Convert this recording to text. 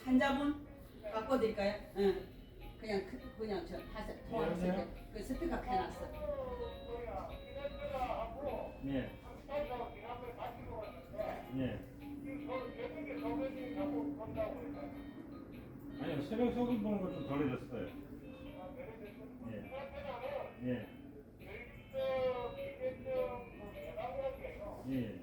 산자분 바꿔드릴까요? 응. 그냥 저 통화했을 때그 스피커 켜놨어. 예. 예. 아니요, 새벽 소금 보는 건 좀 덜해졌어요. 예. 예. 예.